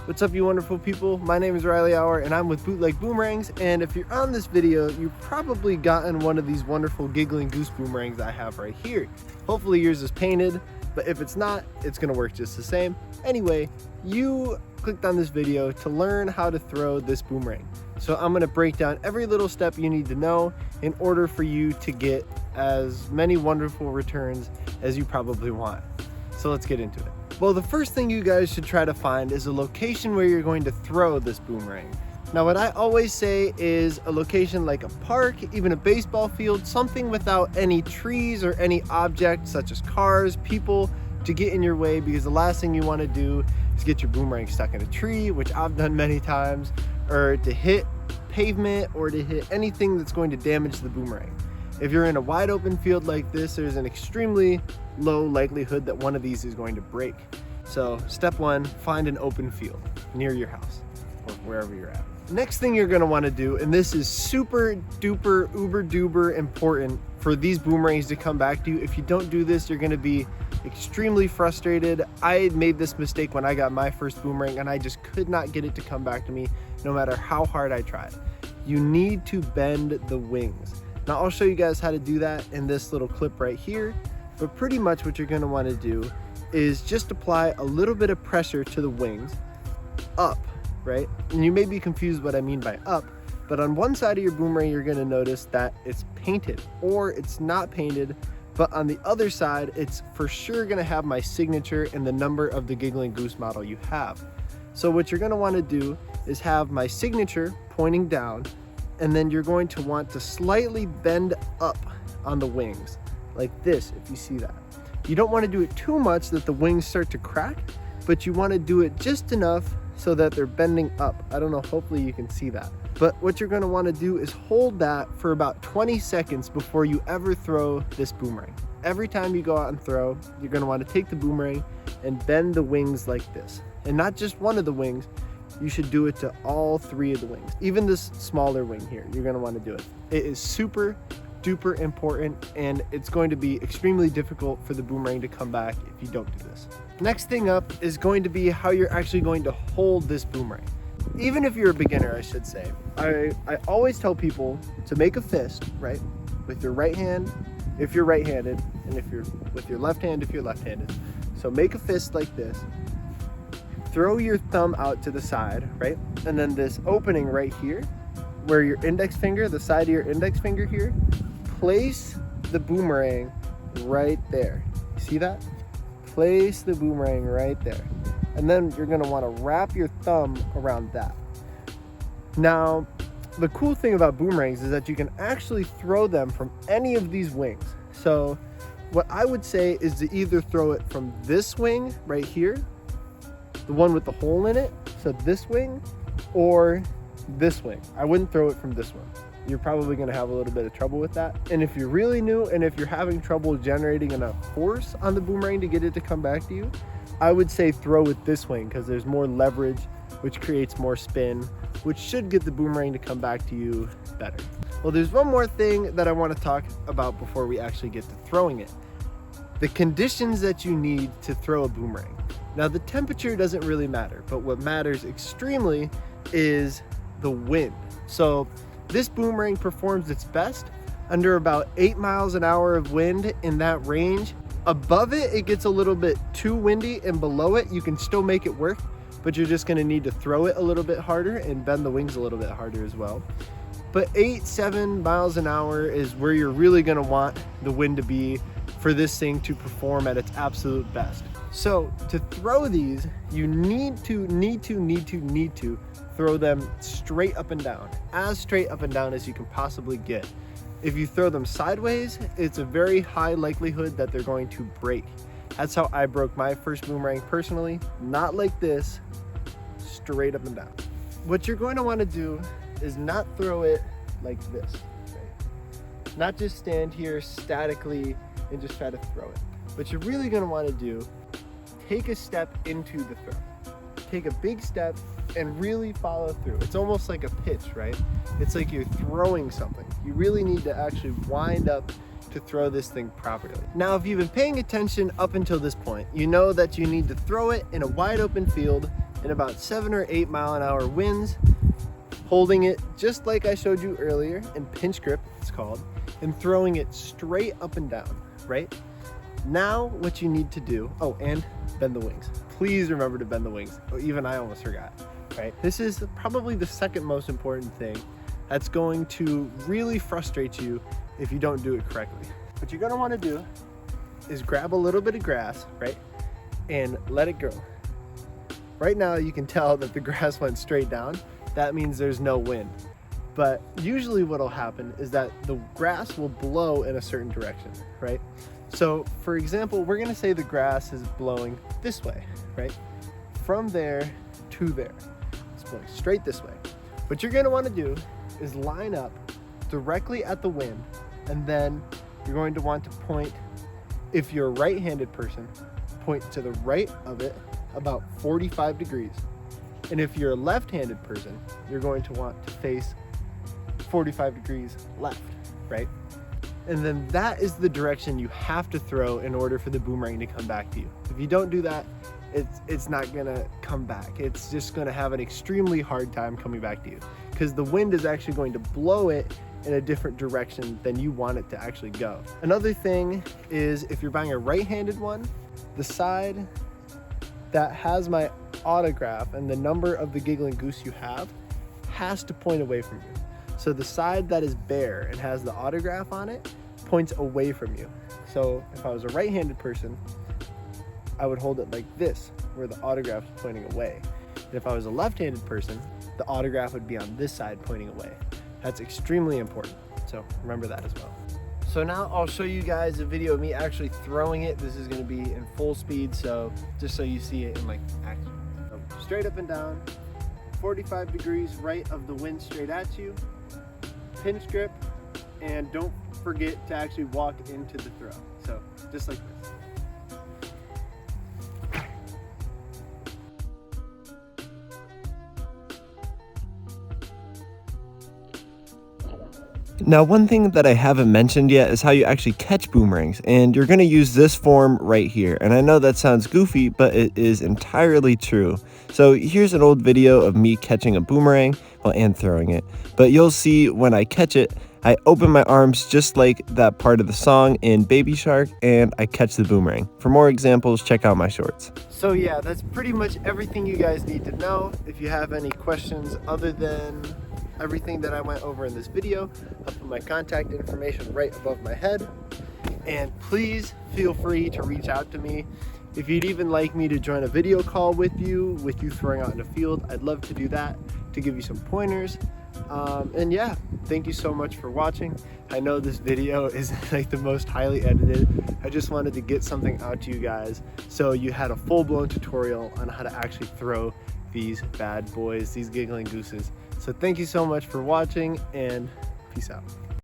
What's up, you wonderful people? My name is Riley Hour and I'm with Bootleg Boomerangs, and if you're on this video, you've probably gotten one of these wonderful Giggling Goose Boomerangs I have right here. Hopefully yours is painted, but if it's not, it's gonna work just the same. Anyway, you clicked on this video to learn how to throw this boomerang. So I'm gonna break down every little step you need to know in order for you to get as many wonderful returns as you probably want. So let's get into it. Well, the first thing you guys should try to find is a location where you're going to throw this boomerang. Now, what I always say is a location like a park, even a baseball field, something without any trees or any objects such as cars, people to get in your way, because the last thing you want to do is get your boomerang stuck in a tree, which I've done many times, or to hit pavement or to hit anything that's going to damage the boomerang. If you're in a wide open field like this, there's an extremely low likelihood that one of these is going to break. So step one, find an open field near your house or wherever you're at. Next thing you're gonna wanna do, and this is super duper uber duper important for these boomerangs to come back to you. If you don't do this, you're gonna be extremely frustrated. I made this mistake when I got my first boomerang and I just could not get it to come back to me no matter how hard I tried. You need to bend the wings. Now I'll show you guys how to do that in this little clip right here, but pretty much what you're gonna wanna do is just apply a little bit of pressure to the wings up, right? And you may be confused what I mean by up, but on one side of your boomerang, you're gonna notice that it's painted or it's not painted, but on the other side, it's for sure gonna have my signature and the number of the Giggling Goose model you have. So what you're gonna wanna do is have my signature pointing down, and then you're going to want to slightly bend up on the wings like this, if you see that. You don't want to do it too much that the wings start to crack, but you want to do it just enough so that they're bending up. I don't know, hopefully you can see that. But what you're going to want to do is hold that for about 20 seconds before you ever throw this boomerang. Every time you go out and throw, you're going to want to take the boomerang and bend the wings like this. And not just one of the wings, you should do it to all three of the wings. Even this smaller wing here, you're gonna wanna do it. It is super duper important, and it's going to be extremely difficult for the boomerang to come back if you don't do this. Next thing up is going to be how you're actually going to hold this boomerang. Even if you're a beginner, I should say. I always tell people to make a fist, right? With your right hand, if you're right-handed, and if you're with your left hand, if you're left-handed. So make a fist like this. Throw your thumb out to the side, right? And then this opening right here, where your index finger, the side of your index finger here, place the boomerang right there. You see that? Place the boomerang right there. And then you're gonna wanna wrap your thumb around that. Now, the cool thing about boomerangs is that you can actually throw them from any of these wings. So what I would say is to either throw it from this wing right here, the one with the hole in it, so this wing, or this wing. I wouldn't throw it from this one. You're probably gonna have a little bit of trouble with that. And if you're really new, and if you're having trouble generating enough force on the boomerang to get it to come back to you, I would say throw it this wing, because there's more leverage, which creates more spin, which should get the boomerang to come back to you better. Well, there's one more thing that I wanna talk about before we actually get to throwing it. The conditions that you need to throw a boomerang. Now, the temperature doesn't really matter, but what matters extremely is the wind. So this boomerang performs its best under about 8 miles an hour of wind in that range. Above it, it gets a little bit too windy, and below it, you can still make it work, but you're just gonna need to throw it a little bit harder and bend the wings a little bit harder as well. But 7 miles an hour is where you're really gonna want the wind to be for this thing to perform at its absolute best. So to throw these, you need to throw them straight up and down, as straight up and down as you can possibly get. If you throw them sideways, it's a very high likelihood that they're going to break. That's how I broke my first boomerang personally, not like this, straight up and down. What you're going to want to do is not throw it like this, right? Not just stand here statically and just try to throw it. What you're really going to want to do, take a step into the throw. Take a big step and really follow through. It's almost like a pitch, right? It's like you're throwing something. You really need to actually wind up to throw this thing properly. Now, if you've been paying attention up until this point, you know that you need to throw it in a wide open field in about 7 or 8 mile-an-hour winds, holding it just like I showed you earlier in pinch grip, it's called, and throwing it straight up and down, right? Now what you need to do, oh, and bend the wings. Please remember to bend the wings. Oh, even I almost forgot, right? This is probably the second most important thing that's going to really frustrate you if you don't do it correctly. What you're gonna wanna do is grab a little bit of grass, right? And let it go. Right now you can tell that the grass went straight down. That means there's no wind. But usually what'll happen is that the grass will blow in a certain direction, right? So for example, we're gonna say the grass is blowing this way, right? From there to there. It's blowing straight this way. What you're gonna wanna do is line up directly at the wind, and then you're going to want to point, if you're a right-handed person, point to the right of it about 45 degrees. And if you're a left-handed person, you're going to want to face 45 degrees left, right? And then that is the direction you have to throw in order for the boomerang to come back to you. If you don't do that, it's not gonna come back. It's just gonna have an extremely hard time coming back to you because the wind is actually going to blow it in a different direction than you want it to actually go. Another thing is if you're buying a right-handed one, the side that has my autograph and the number of the Giggling Goose you have has to point away from you. So the side that is bare and has the autograph on it points away from you. So if I was a right-handed person, I would hold it like this, where the autograph is pointing away. And if I was a left-handed person, the autograph would be on this side pointing away. That's extremely important, so remember that as well. So now I'll show you guys a video of me actually throwing it. This is gonna be in full speed, so just so you see it in like action. So straight up and down, 45 degrees right of the wind straight at you, pinch grip, and don't forget to actually walk into the throw. So just like this. Now, one thing that I haven't mentioned yet is how you actually catch boomerangs, and you're going to use this form right here. And I know that sounds goofy, but it is entirely true. So here's an old video of me catching a boomerang, well, and throwing it. But you'll see when I catch it, I open my arms just like that part of the song in Baby Shark, and I catch the boomerang. For more examples, check out my shorts. So yeah, that's pretty much everything you guys need to know. If you have any questions other than everything that I went over in this video, I'll put my contact information right above my head. And please feel free to reach out to me. If you'd even like me to join a video call with you throwing out in the field, I'd love to do that to give you some pointers. And yeah, thank you so much for watching. I know this video isn't like the most highly edited. I just wanted to get something out to you guys so you had a full-blown tutorial on how to actually throw these bad boys, these giggling gooses. So thank you so much for watching, and peace out.